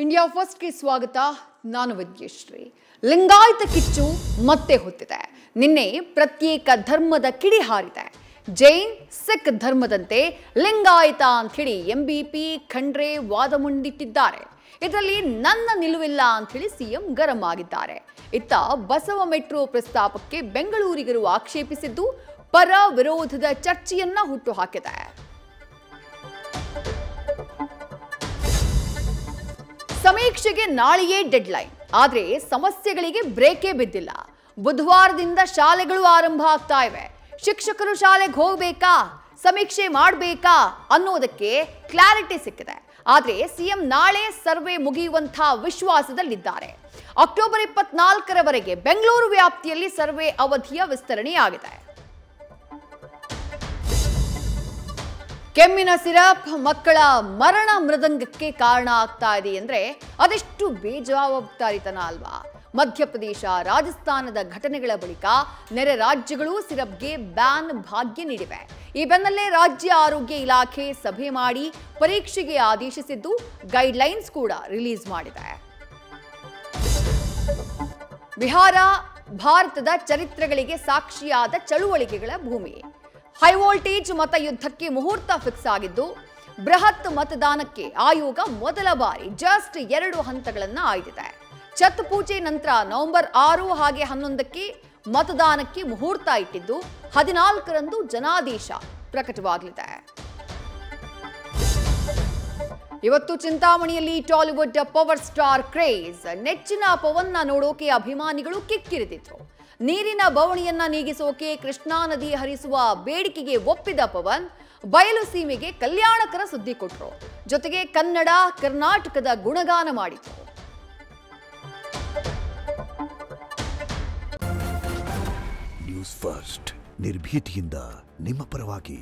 India ಫಸ್ಟ್ಗೆ ಸ್ವಾಗತ. ನಾನು ವಿದ್ಯಶ್ರೀ. ಲಿಂಗಾಯತ ಕಿಚ್ಚು ಮತ್ತೆ ಹೊತ್ತಿದೆ. ನಿನ್ನೆ ಪ್ರತ್ಯೇಕ ಧರ್ಮದ ಕಿಡಿ ಹಾರಿದೆ. ಜೈನ್ ಸಿಖ್ ಧರ್ಮದಂತೆ ಲಿಂಗಾಯತ ಅಂತ ಹೇಳಿ ಎಂಬಿಪಿ ಖಂಡ್ರೆ ವಾದ ಮುಂದಿಟ್ಟಿದ್ದಾರೆ. ಇದರಲ್ಲಿ ನನ್ನ ನಿಲುವಿಲ್ಲ ಅಂತ ಹೇಳಿ ಸಿಎಂ ಗರಂ ಆಗಿದ್ದಾರೆ. ಇತ್ತ ಬಸವ ಮೆಟ್ರೋ ಪ್ರಸ್ತಾಪಕ್ಕೆ ಬೆಂಗಳೂರಿಗರು ಆಕ್ಷೇಪಿಸಿದ್ದು ಪರ ವಿರೋಧದ ಚರ್ಚೆಯನ್ನ ಹುಟ್ಟು ಹಾಕಿದೆ. ಸಮೀಕ್ಷೆಗೆ ನಾಳೆಯೇ ಡೆಡ್ಲೈನ್. ಆದರೆ ಸಮಸ್ಯೆಗಳಿಗೆ ಬ್ರೇಕೇ ಬಿದ್ದಿಲ್ಲ. ಬುಧವಾರದಿಂದ ಶಾಲೆಗಳು ಆರಂಭ ಆಗ್ತಾ ಇವೆ. ಶಿಕ್ಷಕರು ಶಾಲೆಗೆ ಹೋಗಬೇಕಾ, ಸಮೀಕ್ಷೆ ಮಾಡಬೇಕಾ ಅನ್ನೋದಕ್ಕೆ ಕ್ಲಾರಿಟಿ ಸಿಕ್ಕಿದೆ. ಆದರೆ ಸಿಎಂ ನಾಳೆ ಸರ್ವೆ ಮುಗಿಯುವಂಥ ವಿಶ್ವಾಸದಲ್ಲಿದ್ದಾರೆ. ಅಕ್ಟೋಬರ್ 24ರವರೆಗೆ ಬೆಂಗಳೂರು ವ್ಯಾಪ್ತಿಯಲ್ಲಿ ಸರ್ವೆ ಅವಧಿಯ ವಿಸ್ತರಣೆಯಾಗಿದೆ. ಕೆಮ್ಮಿನ ಸಿರಪ್ ಮಕ್ಕಳ ಮರಣ ಮೃದಂಗಕ್ಕೆ ಕಾರಣ ಆಗ್ತಾ ಇದೆ ಅಂದ್ರೆ ಅದೆಷ್ಟು ಬೇಜವಾಬ್ದಾರಿತನ ಅಲ್ವಾ? ಮಧ್ಯಪ್ರದೇಶ, ರಾಜಸ್ಥಾನದ ಘಟನೆಗಳ ಬಳಿಕ ನೆರೆ ರಾಜ್ಯಗಳು ಸಿರಪ್ಗೆ ಬ್ಯಾನ್ ಭಾಗ್ಯ ನೀಡಿವೆ. ಈ ಬೆನ್ನಲ್ಲೇ ರಾಜ್ಯ ಆರೋಗ್ಯ ಇಲಾಖೆ ಸಭೆ ಮಾಡಿ ಪರೀಕ್ಷೆಗೆ ಆದೇಶಿಸಿದ್ದು ಗೈಡ್ಲೈನ್ಸ್ ಕೂಡ ರಿಲೀಸ್ ಮಾಡಿದೆ. ಬಿಹಾರ ಭಾರತದ ಚರಿತ್ರೆಗಳಿಗೆ ಸಾಕ್ಷಿಯಾದ ಚಳುವಳಿಕೆಗಳ ಭೂಮಿ. ಹೈ ವೋಲ್ಟೇಜ್ ಮತಯುದ್ಧಕ್ಕೆ ಮುಹೂರ್ತ ಫಿಕ್ಸ್ ಆಗಿದ್ದು, ಬೃಹತ್ ಮತದಾನಕ್ಕೆ ಆಯೋಗ ಮೊದಲ ಬಾರಿ ಜಸ್ಟ್ 2 ಹಂತಗಳನ್ನು ಆಯ್ದಿದೆ. ಛತ್ ಪೂಜೆ ನಂತರ ನವೆಂಬರ್ 6 ಹಾಗೆ 11ಕ್ಕೆ ಮತದಾನಕ್ಕೆ ಮುಹೂರ್ತ ಇಟ್ಟಿದ್ದು 14ರಂದು ಜನಾದೇಶ ಪ್ರಕಟವಾಗಲಿದೆ. ಇವತ್ತು ಚಿಂತಾಮಣಿಯಲ್ಲಿ ಟಾಲಿವುಡ್ ಪವರ್ ಸ್ಟಾರ್ ಕ್ರೇಜ್. ನೆಚ್ಚಿನ ಪವನ್ನ ನೋಡೋಕೆ ಅಭಿಮಾನಿಗಳು ಕಿಕ್ಕಿರಿದಿದ್ರು. ನೀರಿನ ಬವಣೆಯನ್ನ ನೀಗಿಸೋಕೆ ಕೃಷ್ಣಾ ನದಿ ಹರಿಸುವ ಬೇಡಿಕೆಗೆ ಒಪ್ಪಿದ ಪವನ್ ಬಯಲು ಸೀಮೆಗೆ ಕಲ್ಯಾಣಕರ ಸುದ್ದಿ ಕೊಟ್ಟರು. ಜೊತೆಗೆ ಕನ್ನಡ ಕರ್ನಾಟಕದ ಗುಣಗಾನ ಮಾಡಿದ್ರು. ನ್ಯೂಸ್ ಫಸ್ಟ್ ನಿರ್ಭೀತಿಯಿಂದ ನಿಮ್ಮ ಪರವಾಗಿ.